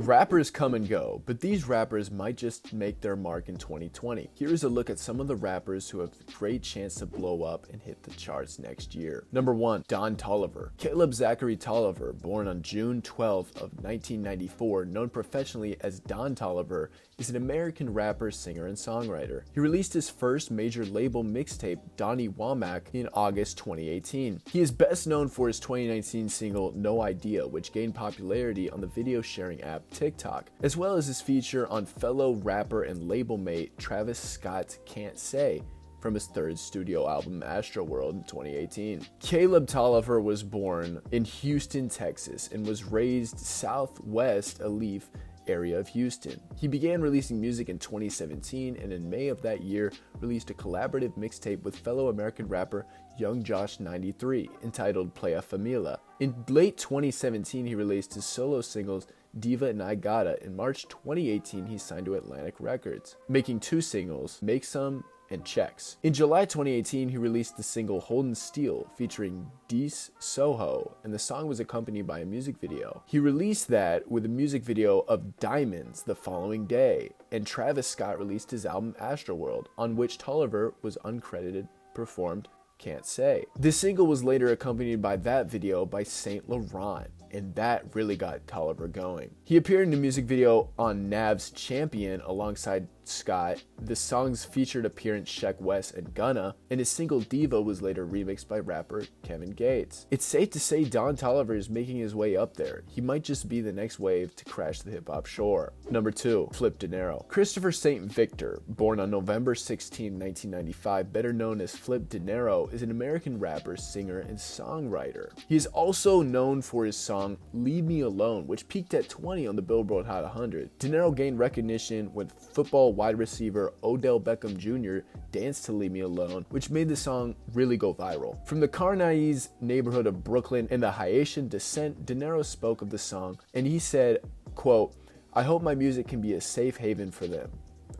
Rappers come and go, but these rappers might just make their mark in 2020. Here's a look at some of the rappers who have a great chance to blow up and hit the charts next year. Number 1, Don Tolliver. Caleb Zachary Tolliver, born on June 12th of 1994, known professionally as Don Tolliver, is an American rapper, singer, and songwriter. He released his first major label mixtape, Donnie Womack, in August 2018. He is best known for his 2019 single, No Idea, which gained popularity on the video sharing app TikTok, as well as his feature on fellow rapper and label mate Travis Scott's Can't Say from his third studio album Astroworld in 2018. Caleb Tolliver was born in Houston, Texas, and was raised southwest Alief area of Houston. He began releasing music in 2017 and in May of that year released a collaborative mixtape with fellow American rapper Young Josh 93 entitled Playa Familia. In late 2017 he released his solo singles Diva and I Gotta. In March 2018 he signed to Atlantic Records, making 2 singles, Make Some and Checks. In July 2018, he released the single Holden Steel featuring Dees Soho, and the song was accompanied by a music video. He released that with a music video of Diamonds the following day, and Travis Scott released his album Astroworld, on which Tolliver was uncredited, performed Can't Say. This single was later accompanied by that video by Saint Laurent, and that really got Tolliver going. He appeared in the music video on Nav's Champion alongside Scott. The song's featured appearance Sheck West and Gunna, and his single Diva was later remixed by rapper Kevin Gates. It's safe to say Don Tolliver is making his way up there. He might just be the next wave to crash the hip-hop shore. Number 2, Flip De Niro. Christopher St. Victor, born on November 16, 1995, better known as Flip De Niro, is an American rapper, singer, and songwriter. He is also known for his song Leave Me Alone, which peaked at 20 on the Billboard Hot 100. De Niro gained recognition when football wide receiver Odell Beckham Jr. danced to Leave Me Alone, which made the song really go viral. From the Carnais neighborhood of Brooklyn and the Haitian descent, De Niro spoke of the song, and he said, quote, "I hope my music can be a safe haven for them.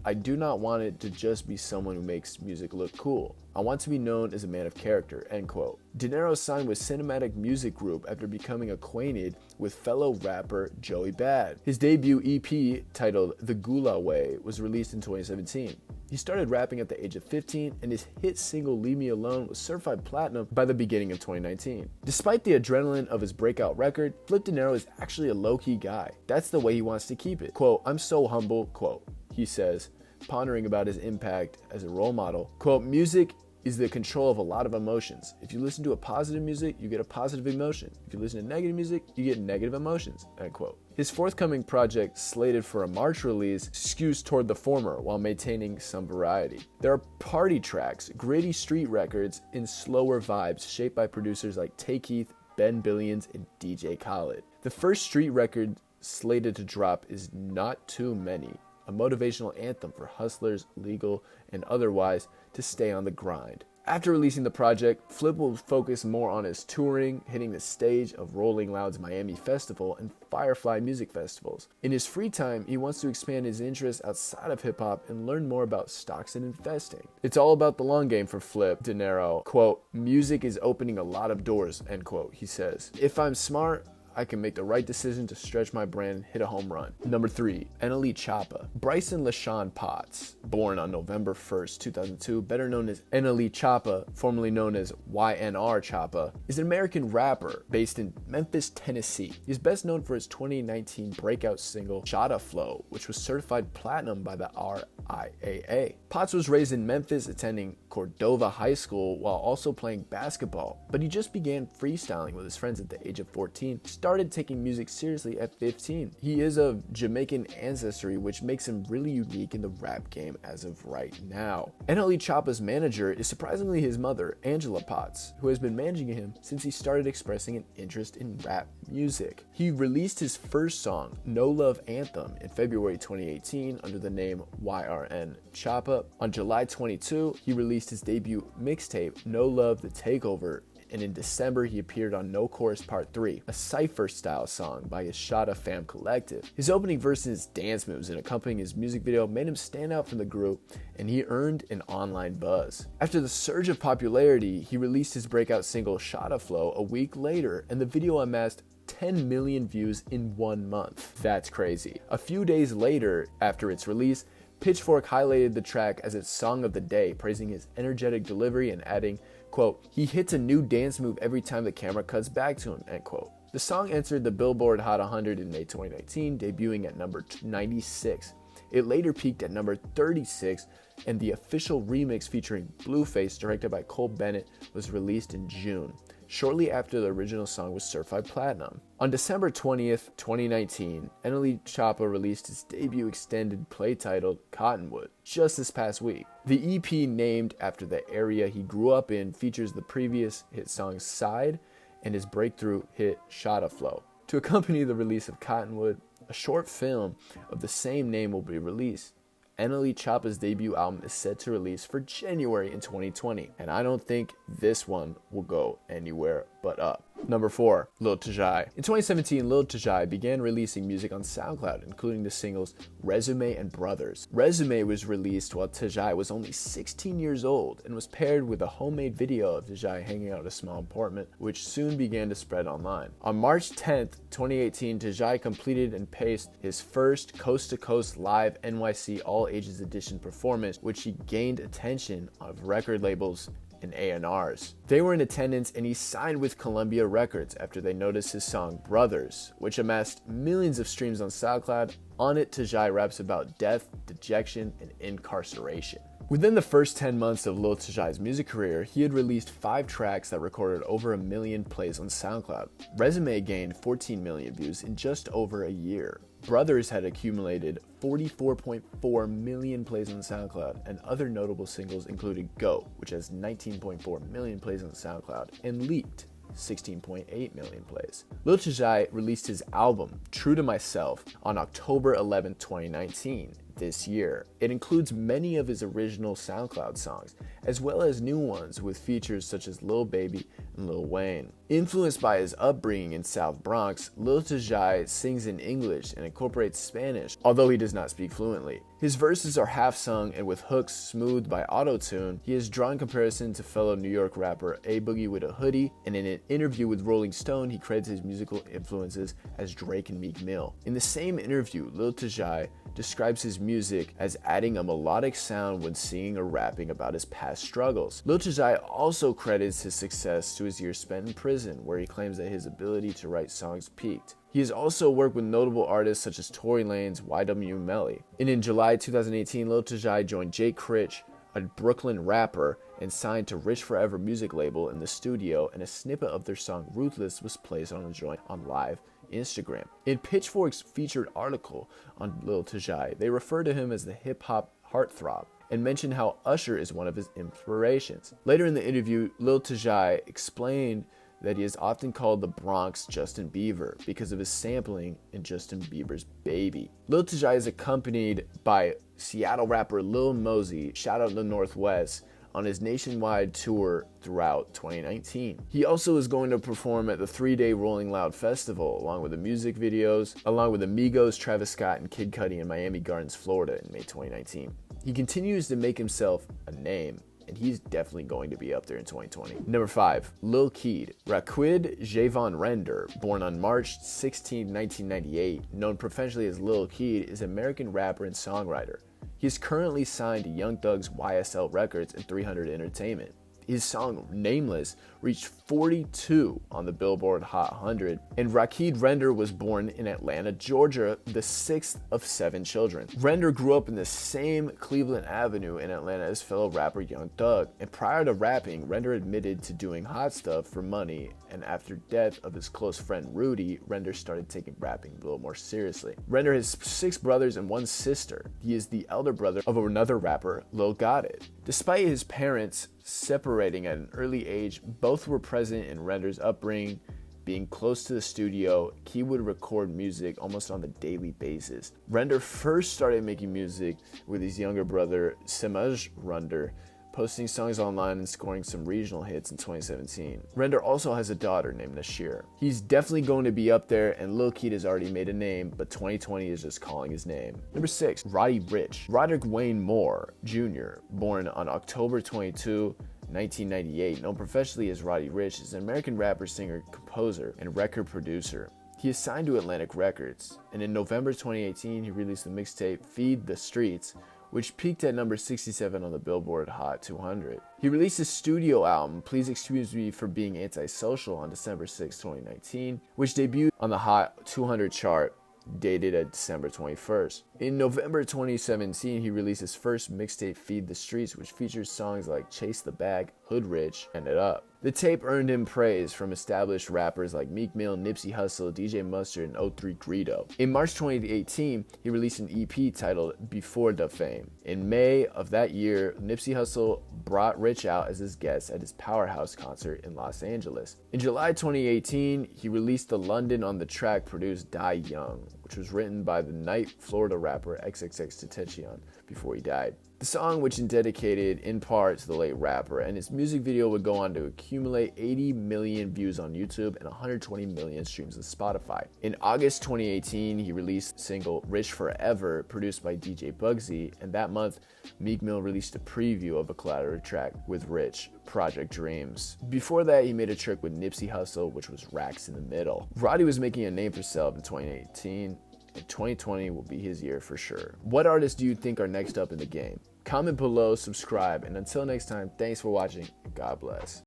I do not want it to just be someone who makes music look cool. I want to be known as a man of character," end quote. De Niro signed with Cinematic Music Group after becoming acquainted with fellow rapper Joey Bad. His debut EP, titled The Gula Way, was released in 2017. He started rapping at the age of 15, and his hit single Leave Me Alone was certified platinum by the beginning of 2019. Despite the adrenaline of his breakout record, Flip De Niro is actually a low-key guy. That's the way he wants to keep it. Quote, "I'm so humble," quote, he says, pondering about his impact as a role model. Quote, "Music is the control of a lot of emotions. If you listen to a positive music, you get a positive emotion. If you listen to negative music, you get negative emotions," end quote. His forthcoming project, slated for a March release, skews toward the former while maintaining some variety. There are party tracks, gritty street records, and slower vibes shaped by producers like Tay Keith, Ben Billions, and DJ Khaled. The first street record slated to drop is Not Too Many, a motivational anthem for hustlers, legal and otherwise, to stay on the grind. After releasing the project, Flip will focus more on his touring, hitting the stage of Rolling Loud's Miami Festival and Firefly music festivals. In his free time, he wants to expand his interests outside of hip-hop and learn more about stocks and investing. It's all about the long game for Flip De Niro. Quote, "Music is opening a lot of doors," end quote, he says. "If I'm smart, I can make the right decision to stretch my brand and hit a home run." Number 3, NLE Choppa. Bryson LaShawn Potts, born on November 1st, 2002, better known as NLE Choppa, formerly known as YNR Choppa, is an American rapper based in Memphis, Tennessee. He is best known for his 2019 breakout single, Shotta Flow, which was certified platinum by the RIAA. Potts was raised in Memphis, attending Cordova High School while also playing basketball, but he just began freestyling with his friends at the age of 14, started taking music seriously at 15. He is of Jamaican ancestry, which makes him really unique in the rap game as of right now. NLE Choppa's manager is surprisingly his mother, Angela Potts, who has been managing him since he started expressing an interest in rap music. He released his first song, No Love Anthem, in February 2018 under the name YRN Choppa. On July 22, he released his debut mixtape, No Love The Takeover, and in December he appeared on No Chorus Part 3, a cypher-style song by his Shotta Fam collective. His opening verses, dance moves, and accompanying his music video made him stand out from the group, and he earned an online buzz. After the surge of popularity, he released his breakout single Shotta Flow a week later, and the video amassed 10 million views in 1 month. That's crazy. A few days later, after its release, Pitchfork highlighted the track as its song of the day, praising his energetic delivery and adding, quote, "He hits a new dance move every time the camera cuts back to him," end quote. The song entered the Billboard Hot 100 in May 2019, debuting at number 96. It later peaked at number 36, and the official remix featuring Blueface, directed by Cole Bennett, was released in June, shortly after the original song was certified platinum. On December 20th, 2019, NLE Choppa released his debut extended play titled Cottonwood just this past week. The EP, named after the area he grew up in, features the previous hit song Side and his breakthrough hit Shotta Flow. To accompany the release of Cottonwood, a short film of the same name will be released. NLE Choppa's debut album is set to release for January in 2020, and I don't think this one will go anywhere but up. Number 4, Lil Tjay. In 2017, Lil Tjay began releasing music on SoundCloud, including the singles Resume and Brothers. Resume was released while Tjay was only 16 years old and was paired with a homemade video of Tjay hanging out at a small apartment, which soon began to spread online. On March 10th, 2018, Tjay completed and paced his first coast-to-coast live NYC All Ages Edition performance, which he gained attention of record labels and A&Rs. They were in attendance, and he signed with Columbia Records after they noticed his song Brothers, which amassed millions of streams on SoundCloud. On it, Tjay raps about death, dejection, and incarceration. Within the first 10 months of Lil Tjay's music career, he had released 5 tracks that recorded over 1 million plays on SoundCloud. Resume gained 14 million views in just over a year. Brothers had accumulated 44.4 million plays on SoundCloud, and other notable singles included Go, which has 19.4 million plays on SoundCloud, and Leaked, 16.8 million plays. Lil Tjay released his album, True to Myself, on October 11, 2019. This year. It includes many of his original SoundCloud songs, as well as new ones with features such as Lil Baby and Lil Wayne. Influenced by his upbringing in South Bronx, Lil Tjay sings in English and incorporates Spanish, although he does not speak fluently. His verses are half-sung and with hooks smoothed by auto-tune. He has drawn comparison to fellow New York rapper A Boogie with a Hoodie, and in an interview with Rolling Stone, he credits his musical influences as Drake and Meek Mill. In the same interview, Lil Tjay describes his music as adding a melodic sound when singing or rapping about his past struggles. Lil Tjay also credits his success to his years spent in prison, where he claims that his ability to write songs peaked. He has also worked with notable artists such as Tory Lanez, YW Melly. And in July 2018, Lil Tjay joined Jake Critch, a Brooklyn rapper, and signed to Rich Forever music label in the studio, and a snippet of their song Ruthless was placed on a joint on live Instagram. In Pitchfork's featured article on Lil Tjay, they refer to him as the hip-hop heartthrob and mention how Usher is one of his inspirations. Later in the interview, Lil Tjay explained that he is often called the Bronx Justin Bieber because of his sampling in Justin Bieber's Baby. Lil Tjay is accompanied by Seattle rapper Lil Mosey, shout out the Northwest, on his nationwide tour throughout 2019. He also is going to perform at the 3-day Rolling Loud Festival, along with the music videos, along with Amigos, Travis Scott, and Kid Cudi in Miami Gardens, Florida in May 2019. He continues to make himself a name, and he's definitely going to be up there in 2020. Number 5, Lil Kid. Raquid Javon Render, born on March 16, 1998, known professionally as Lil Kid, is an American rapper and songwriter. He is currently signed to Young Thug's YSL Records and 300 Entertainment. His song Nameless reached 42 on the Billboard Hot 100, and Raquid Render was born in Atlanta, Georgia, the 6th of 7 children. Render grew up in the same Cleveland Avenue in Atlanta as fellow rapper Young Thug, and prior to rapping, Render admitted to doing hot stuff for money, and after death of his close friend Rudy, Render started taking rapping a little more seriously. Render has 6 brothers and 1 sister. He is the elder brother of another rapper, Lil Got It. Despite his parents separating at an early age, both were present in Render's upbringing. Being close to the studio, he would record music almost on a daily basis. Render first started making music with his younger brother, Semaj Render, posting songs online and scoring some regional hits in 2017. Render also has a daughter named Nashir. He's definitely going to be up there, and Lil Kid has already made a name, but 2020 is just calling his name. Number 6, Rajib Rich. Roderick Wayne Moore Jr., born on October 22, 1998, known professionally as Roddy Ricch, is an American rapper, singer, composer, and record producer. he is signed to Atlantic Records, and in November 2018, he released the mixtape Feed the Streets, which peaked at number 67 on the Billboard Hot 200. He released his studio album, Please Excuse Me for Being Antisocial, on December 6, 2019, which debuted on the Hot 200 chart, dated at December 21st. In November 2017, he released his first mixtape, Feed the Streets, which features songs like Chase the Bag, Hood Rich, and It Up. The tape earned him praise from established rappers like Meek Mill, Nipsey Hussle, DJ Mustard, and O3 Greedo. In March 2018, he released an EP titled Before the Fame. In May of that year, Nipsey Hussle brought Rich out as his guest at his Powerhouse concert in Los Angeles. In July 2018, he released the London on the Track produced Die Young, which was written by the Night Florida rapper XXXTentacion before he died. The song, which is dedicated in part to the late rapper, and his music video would go on to accumulate 80 million views on YouTube and 120 million streams on Spotify. In August 2018, he released the single Rich Forever, produced by DJ Bugsy, and that month, Meek Mill released a preview of a collaborative track with Rich, Project Dreams. Before that, he made a track with Nipsey Hussle, which was Racks in the Middle. Roddy was making a name for himself in 2018, and 2020 will be his year for sure. What artists do you think are next up in the game? Comment below, subscribe, and until next time, thanks for watching, and God bless.